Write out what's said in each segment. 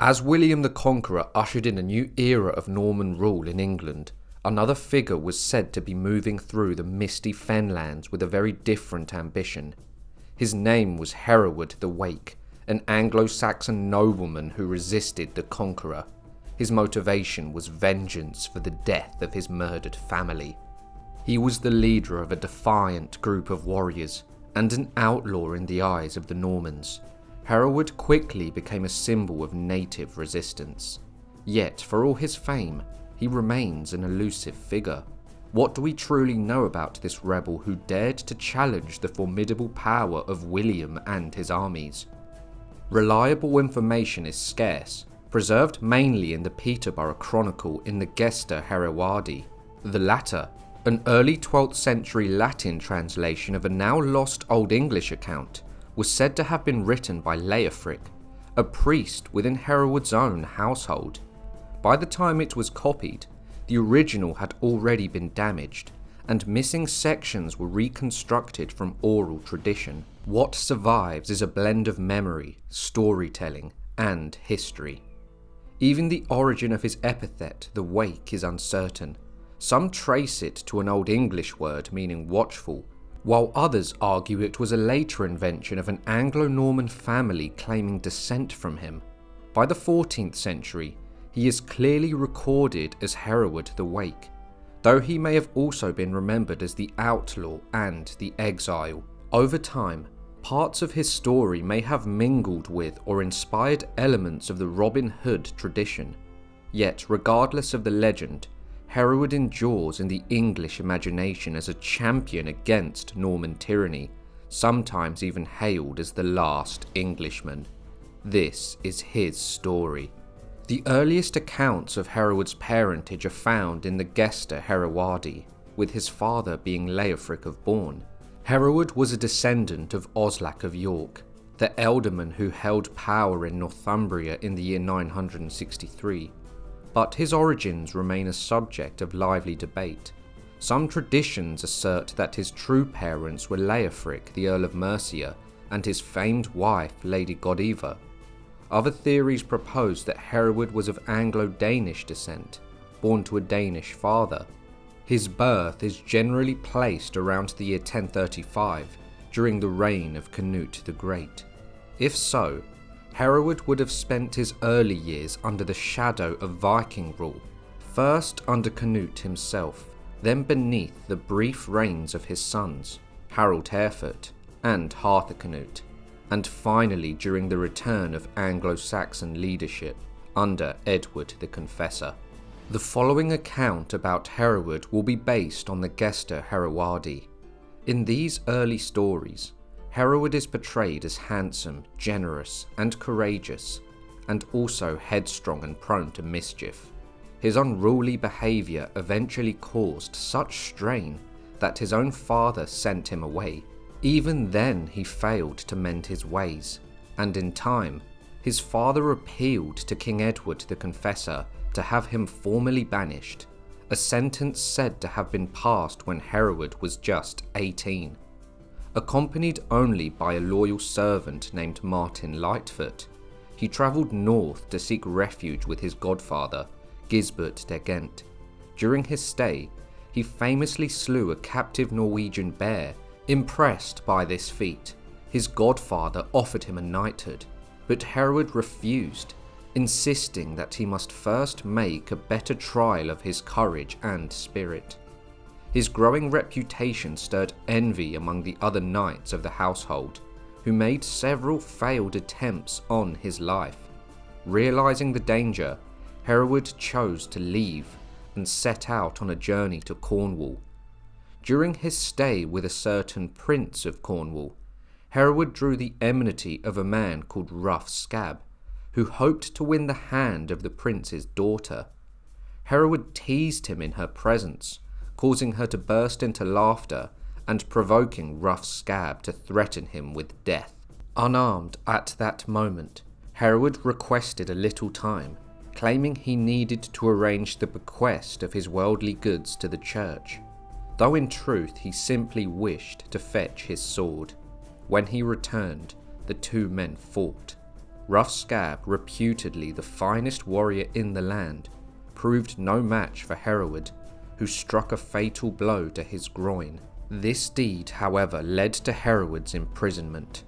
As William the Conqueror ushered in a new era of Norman rule in England, another figure was said to be moving through the misty fenlands with a very different ambition. His name was Hereward the Wake, an Anglo-Saxon nobleman who resisted the Conqueror. His motivation was vengeance for the death of his murdered family. He was the leader of a defiant group of warriors, and an outlaw in the eyes of the Normans. Hereward quickly became a symbol of native resistance. Yet, for all his fame, he remains an elusive figure. What do we truly know about this rebel who dared to challenge the formidable power of William and his armies? Reliable information is scarce, preserved mainly in the Peterborough Chronicle in the Gesta Herewardi. The latter, an early 12th century Latin translation of a now lost Old English account, was said to have been written by Leofric, a priest within Hereward's own household. By the time it was copied, the original had already been damaged, and missing sections were reconstructed from oral tradition. What survives is a blend of memory, storytelling, and history. Even the origin of his epithet, the Wake, is uncertain. Some trace it to an Old English word meaning watchful, while others argue it was a later invention of an Anglo-Norman family claiming descent from him. By the 14th century, he is clearly recorded as Hereward the Wake, though he may have also been remembered as the Outlaw and the Exile. Over time, parts of his story may have mingled with or inspired elements of the Robin Hood tradition. Yet, regardless of the legend, Hereward endures in the English imagination as a champion against Norman tyranny, sometimes even hailed as the last Englishman. This is his story. The earliest accounts of Hereward's parentage are found in the Gesta Herewardi, with his father being Leofric of Bourne. Hereward was a descendant of Oslac of York, the ealdorman who held power in Northumbria in the year 963. But his origins remain a subject of lively debate. Some traditions assert that his true parents were Leofric, the Earl of Mercia, and his famed wife, Lady Godiva. Other theories propose that Hereward was of Anglo-Danish descent, born to a Danish father. His birth is generally placed around the year 1035, during the reign of Canute the Great. If so, Hereward would have spent his early years under the shadow of Viking rule, first under Canute himself, then beneath the brief reigns of his sons, Harold Harefoot and Harthacnut, and finally during the return of Anglo-Saxon leadership under Edward the Confessor. The following account about Hereward will be based on the Gesta Herewardi. In these early stories, Hereward is portrayed as handsome, generous, and courageous, and also headstrong and prone to mischief. His unruly behaviour eventually caused such strain that his own father sent him away. Even then he failed to mend his ways, and in time, his father appealed to King Edward the Confessor to have him formally banished, a sentence said to have been passed when Hereward was just 18. Accompanied only by a loyal servant named Martin Lightfoot, he travelled north to seek refuge with his godfather, Gisbert de Gent. During his stay, he famously slew a captive Norwegian bear. Impressed by this feat, his godfather offered him a knighthood, but Hereward refused, insisting that he must first make a better trial of his courage and spirit. His growing reputation stirred envy among the other knights of the household, who made several failed attempts on his life. Realizing the danger, Hereward chose to leave and set out on a journey to Cornwall. During his stay with a certain Prince of Cornwall, Hereward drew the enmity of a man called Rough Scab, who hoped to win the hand of the prince's daughter. Hereward teased him in her presence, causing her to burst into laughter and provoking Rough Scab to threaten him with death. Unarmed at that moment, Hereward requested a little time, claiming he needed to arrange the bequest of his worldly goods to the church, though in truth he simply wished to fetch his sword. When he returned, the two men fought. Rough Scab, reputedly the finest warrior in the land, proved no match for Hereward, who struck a fatal blow to his groin. This deed, however, led to Hereward's imprisonment.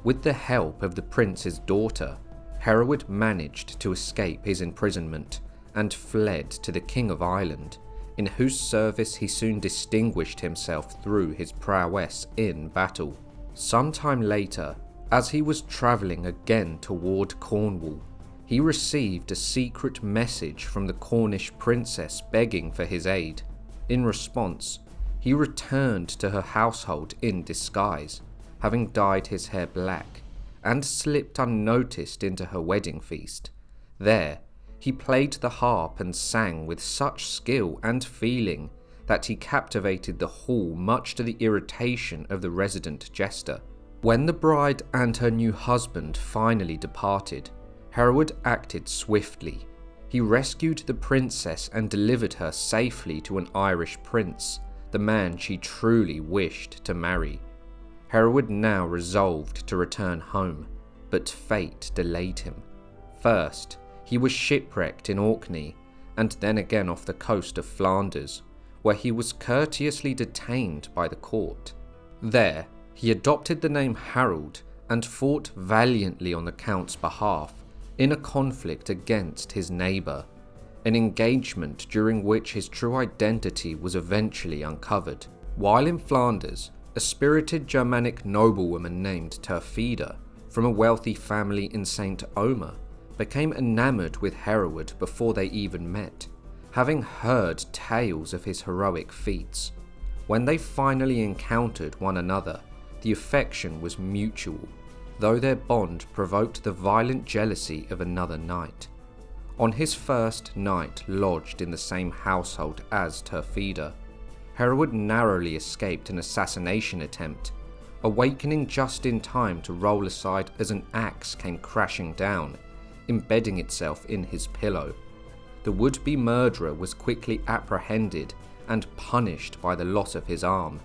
With the help of the prince's daughter, Hereward managed to escape his imprisonment and fled to the King of Ireland, in whose service he soon distinguished himself through his prowess in battle. Sometime later, as he was travelling again toward Cornwall, he received a secret message from the Cornish princess begging for his aid. In response, he returned to her household in disguise, having dyed his hair black, and slipped unnoticed into her wedding feast. There, he played the harp and sang with such skill and feeling that he captivated the hall, much to the irritation of the resident jester. When the bride and her new husband finally departed, Hereward acted swiftly. He rescued the princess and delivered her safely to an Irish prince, the man she truly wished to marry. Hereward now resolved to return home, but fate delayed him. First, he was shipwrecked in Orkney, and then again off the coast of Flanders, where he was courteously detained by the court. There, he adopted the name Harold and fought valiantly on the Count's behalf in a conflict against his neighbour, an engagement during which his true identity was eventually uncovered. While in Flanders, a spirited Germanic noblewoman named Turfida, from a wealthy family in St. Omer, became enamoured with Hereward before they even met, having heard tales of his heroic feats. When they finally encountered one another, the affection was mutual, though their bond provoked the violent jealousy of another knight. On his first night lodged in the same household as Turfida, Hereward narrowly escaped an assassination attempt, awakening just in time to roll aside as an axe came crashing down, embedding itself in his pillow. The would-be murderer was quickly apprehended and punished by the loss of his arm.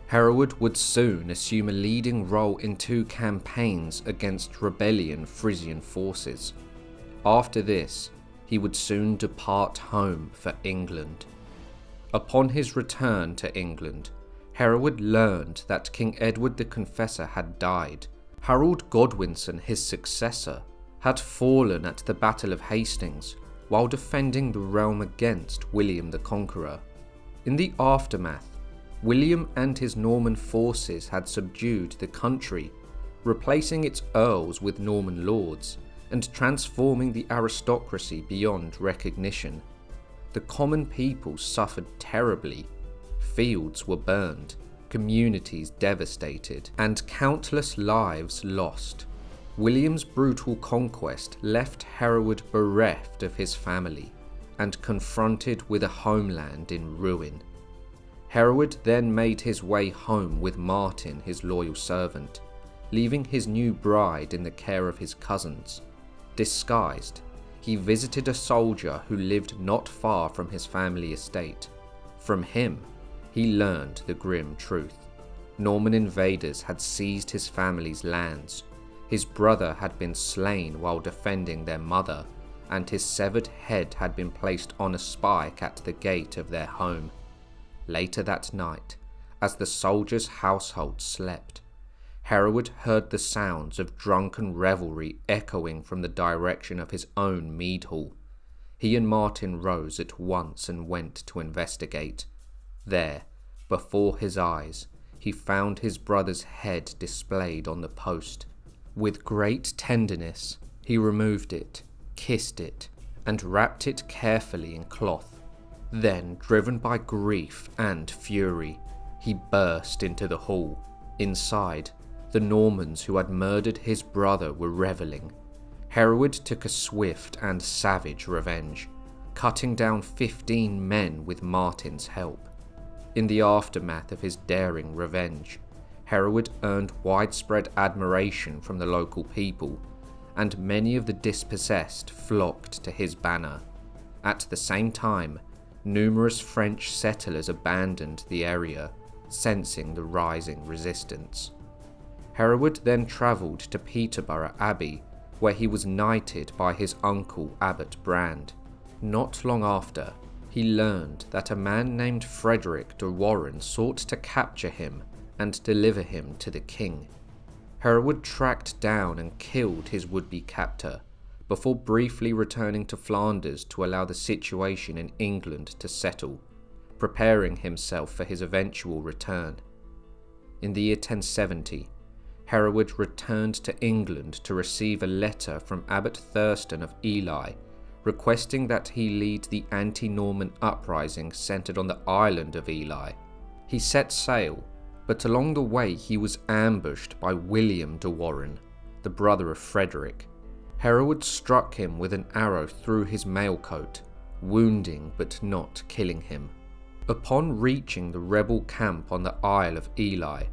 Hereward would soon assume a leading role in 2 campaigns against rebellion Frisian forces. After this, he would soon depart home for England. Upon his return to England, Hereward learned that King Edward the Confessor had died. Harold Godwinson, his successor, had fallen at the Battle of Hastings while defending the realm against William the Conqueror. In the aftermath, William and his Norman forces had subdued the country, replacing its earls with Norman lords and transforming the aristocracy beyond recognition. The common people suffered terribly. Fields were burned, communities devastated, and countless lives lost. William's brutal conquest left Hereward bereft of his family and confronted with a homeland in ruin. Hereward then made his way home with Martin, his loyal servant, leaving his new bride in the care of his cousins. Disguised, he visited a soldier who lived not far from his family estate. From him, he learned the grim truth. Norman invaders had seized his family's lands. His brother had been slain while defending their mother, and his severed head had been placed on a spike at the gate of their home. Later that night, as the soldier's household slept, Hereward heard the sounds of drunken revelry echoing from the direction of his own mead hall. He and Martin rose at once and went to investigate. There, before his eyes, he found his brother's head displayed on the post. With great tenderness, he removed it, kissed it, and wrapped it carefully in cloth. Then, driven by grief and fury, he burst into the hall. Inside, the Normans who had murdered his brother were revelling. Hereward took a swift and savage revenge, cutting down 15 men with Martin's help. In the aftermath of his daring revenge, Hereward earned widespread admiration from the local people, and many of the dispossessed flocked to his banner. At the same time, numerous French settlers abandoned the area, sensing the rising resistance. Hereward then travelled to Peterborough Abbey where he was knighted by his uncle Abbot Brand. Not long after, he learned that a man named Frederick de Warenne sought to capture him and deliver him to the king. Hereward tracked down and killed his would-be captor, before briefly returning to Flanders to allow the situation in England to settle, preparing himself for his eventual return. In the year 1070, Hereward returned to England to receive a letter from Abbot Thurston of Ely, requesting that he lead the anti-Norman uprising centred on the island of Ely. He set sail, but along the way he was ambushed by William de Warenne, the brother of Frederick. Hereward struck him with an arrow through his mailcoat, wounding but not killing him. Upon reaching the rebel camp on the Isle of Ely,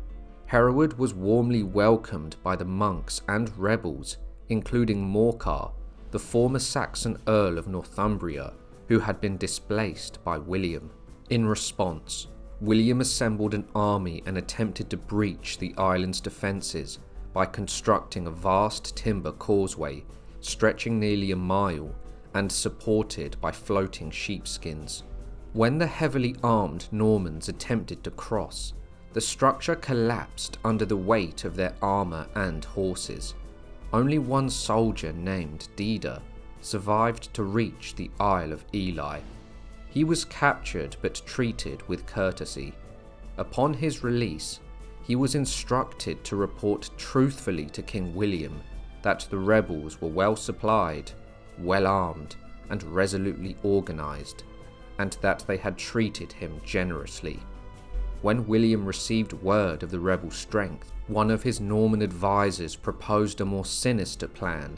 Hereward was warmly welcomed by the monks and rebels, including Morcar, the former Saxon Earl of Northumbria, who had been displaced by William. In response, William assembled an army and attempted to breach the island's defences by constructing a vast timber causeway stretching nearly a mile and supported by floating sheepskins. When the heavily armed Normans attempted to cross, the structure collapsed under the weight of their armour and horses. Only one soldier named Dida survived to reach the Isle of Ely. He was captured but treated with courtesy. Upon his release, he was instructed to report truthfully to King William that the rebels were well supplied, well armed, and resolutely organised, and that they had treated him generously. When William received word of the rebel strength, one of his Norman advisors proposed a more sinister plan: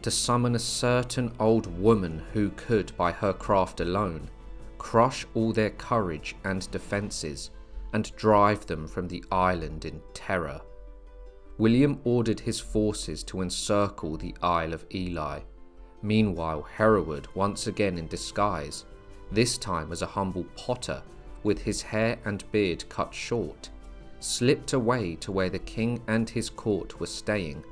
to summon a certain old woman who could, by her craft alone, crush all their courage and defences, and drive them from the island in terror. William ordered his forces to encircle the Isle of Ely. Meanwhile, Hereward, once again in disguise, this time as a humble potter with his hair and beard cut short, slipped away to where the king and his court were staying.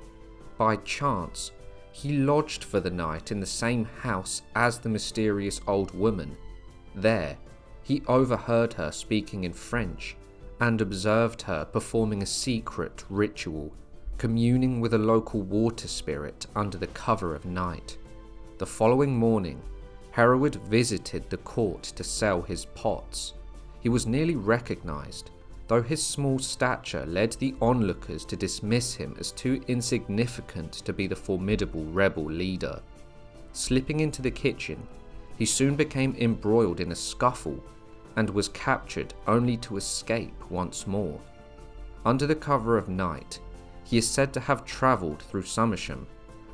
By chance, he lodged for the night in the same house as the mysterious old woman. There, he overheard her speaking in French and observed her performing a secret ritual, communing with a local water spirit under the cover of night. The following morning, Hereward visited the court to sell his pots. He was nearly recognised, though his small stature led the onlookers to dismiss him as too insignificant to be the formidable rebel leader. Slipping into the kitchen, he soon became embroiled in a scuffle and was captured only to escape once more. Under the cover of night, he is said to have travelled through Somersham,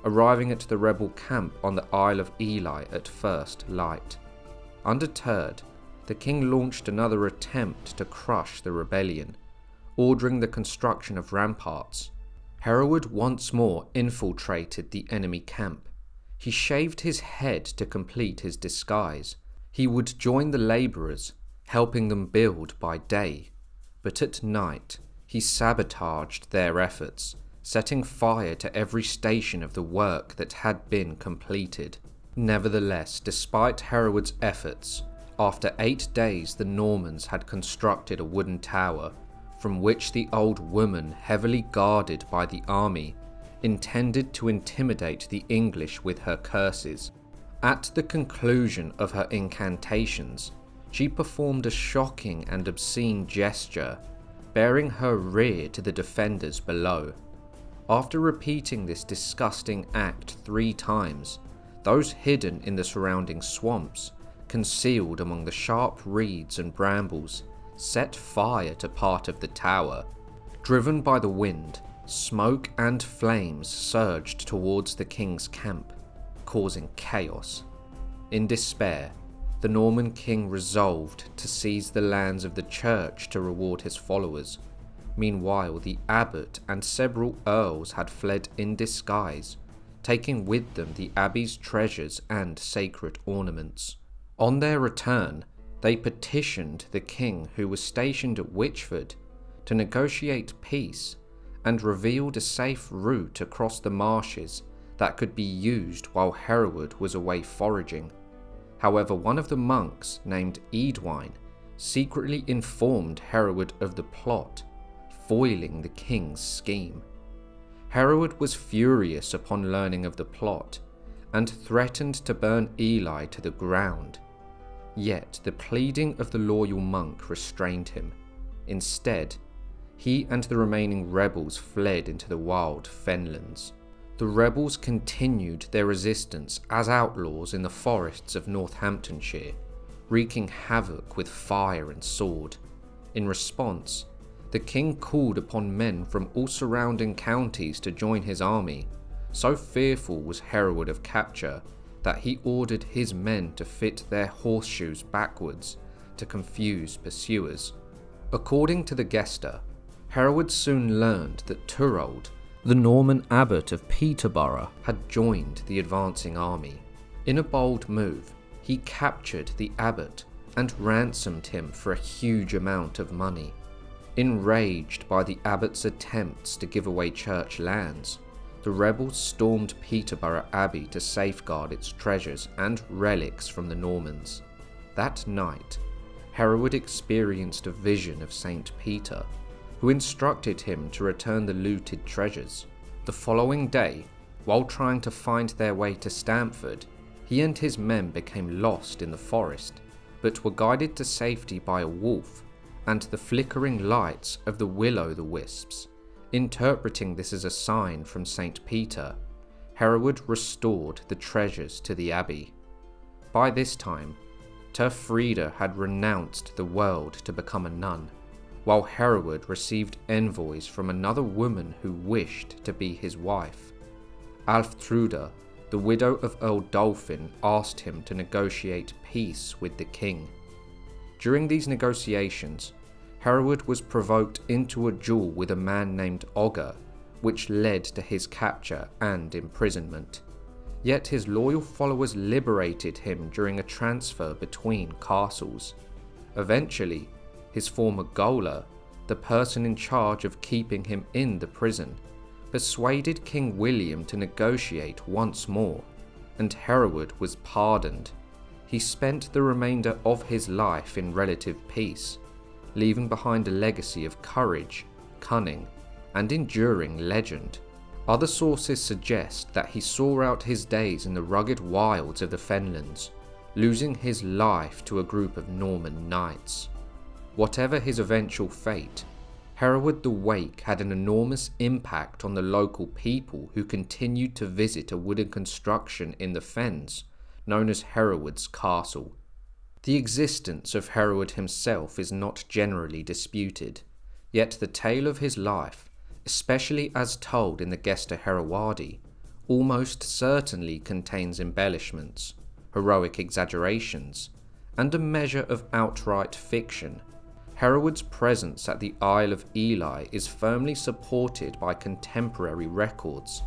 arriving at the rebel camp on the Isle of Ely at first light. Undeterred, the king launched another attempt to crush the rebellion, ordering the construction of ramparts. Hereward once more infiltrated the enemy camp. He shaved his head to complete his disguise. He would join the labourers, helping them build by day, but at night he sabotaged their efforts, setting fire to every station of the work that had been completed. Nevertheless, despite Hereward's efforts, after 8 days the Normans had constructed a wooden tower, from which the old woman, heavily guarded by the army, intended to intimidate the English with her curses. At the conclusion of her incantations, she performed a shocking and obscene gesture, baring her rear to the defenders below. After repeating this disgusting act 3 times, those hidden in the surrounding swamps, concealed among the sharp reeds and brambles, set fire to part of the tower. Driven by the wind, smoke and flames surged towards the king's camp, causing chaos. In despair, the Norman king resolved to seize the lands of the church to reward his followers. Meanwhile, the abbot and several earls had fled in disguise, taking with them the abbey's treasures and sacred ornaments. On their return, they petitioned the king, who was stationed at Wychford, to negotiate peace, and revealed a safe route across the marshes that could be used while Hereward was away foraging. However, one of the monks, named Eadwine, secretly informed Hereward of the plot, foiling the king's scheme. Hereward was furious upon learning of the plot, and threatened to burn Ely to the ground. Yet the pleading of the loyal monk restrained him. Instead, he and the remaining rebels fled into the wild fenlands. The rebels continued their resistance as outlaws in the forests of Northamptonshire, wreaking havoc with fire and sword. In response, the king called upon men from all surrounding counties to join his army. So fearful was Hereward of capture that he ordered his men to fit their horseshoes backwards to confuse pursuers. According to the Gesta, Hereward soon learned that Turold, the Norman abbot of Peterborough, had joined the advancing army. In a bold move, he captured the abbot and ransomed him for a huge amount of money. Enraged by the abbot's attempts to give away church lands, the rebels stormed Peterborough Abbey to safeguard its treasures and relics from the Normans. That night, Hereward experienced a vision of Saint Peter, who instructed him to return the looted treasures. The following day, while trying to find their way to Stamford, he and his men became lost in the forest, but were guided to safety by a wolf and the flickering lights of the will-o'-the-wisps. Interpreting this as a sign from Saint Peter, Hereward restored the treasures to the abbey. By this time, Turfrida had renounced the world to become a nun, while Hereward received envoys from another woman who wished to be his wife. Alftruda, the widow of Earl Dolphin, asked him to negotiate peace with the king. During these negotiations, Hereward was provoked into a duel with a man named Ogger, which led to his capture and imprisonment. Yet his loyal followers liberated him during a transfer between castles. Eventually, his former gaoler, the person in charge of keeping him in the prison, persuaded King William to negotiate once more, and Hereward was pardoned. He spent the remainder of his life in relative peace, leaving behind a legacy of courage, cunning, and enduring legend. Other sources suggest that he saw out his days in the rugged wilds of the fenlands, losing his life to a group of Norman knights. Whatever his eventual fate, Hereward the Wake had an enormous impact on the local people who continued to visit a wooden construction in the fens known as Hereward's Castle. The existence of Hereward himself is not generally disputed, yet the tale of his life, especially as told in the Gesta Herewardi, almost certainly contains embellishments, heroic exaggerations, and a measure of outright fiction. Hereward's presence at the Isle of Ely is firmly supported by contemporary records,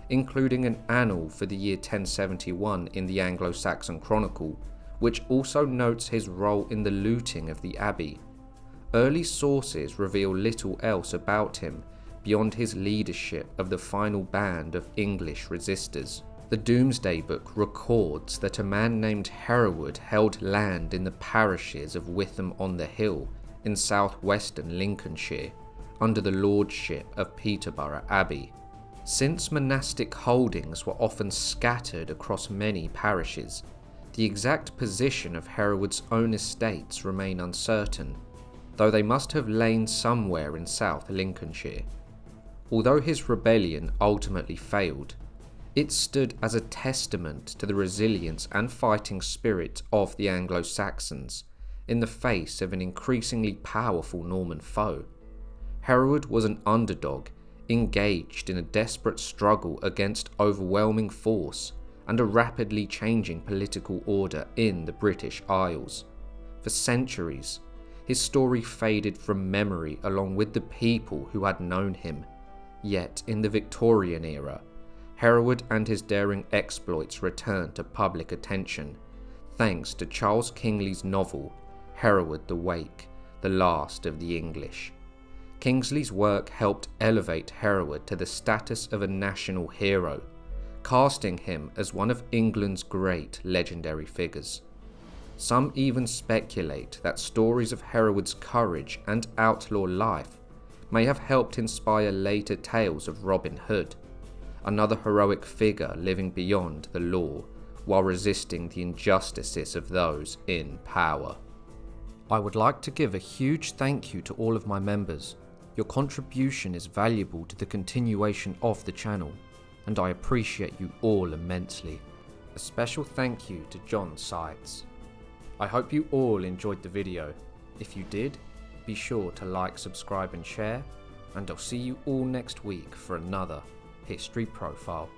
including an annal for the year 1071 in the Anglo-Saxon Chronicle, which also notes his role in the looting of the abbey. Early sources reveal little else about him beyond his leadership of the final band of English resistors. The Domesday Book records that a man named Hereward held land in the parishes of Witham-on-the-Hill in southwestern Lincolnshire, under the lordship of Peterborough Abbey. Since monastic holdings were often scattered across many parishes, the exact position of Hereward's own estates remain uncertain, though they must have lain somewhere in South Lincolnshire. Although his rebellion ultimately failed, it stood as a testament to the resilience and fighting spirit of the Anglo-Saxons in the face of an increasingly powerful Norman foe. Hereward was an underdog, engaged in a desperate struggle against overwhelming force and a rapidly changing political order in the British Isles. For centuries, his story faded from memory along with the people who had known him. Yet in the Victorian era, Hereward and his daring exploits returned to public attention, thanks to Charles Kingsley's novel, Hereward the Wake, the Last of the English. Kingsley's work helped elevate Hereward to the status of a national hero, casting him as one of England's great legendary figures. Some even speculate that stories of Hereward's courage and outlaw life may have helped inspire later tales of Robin Hood, another heroic figure living beyond the law while resisting the injustices of those in power. I would like to give a huge thank you to all of my members. Your contribution is valuable to the continuation of the channel, and I appreciate you all immensely. A special thank you to John Sites. I hope you all enjoyed the video. If you did, be sure to like, subscribe and share, and I'll see you all next week for another History Profile.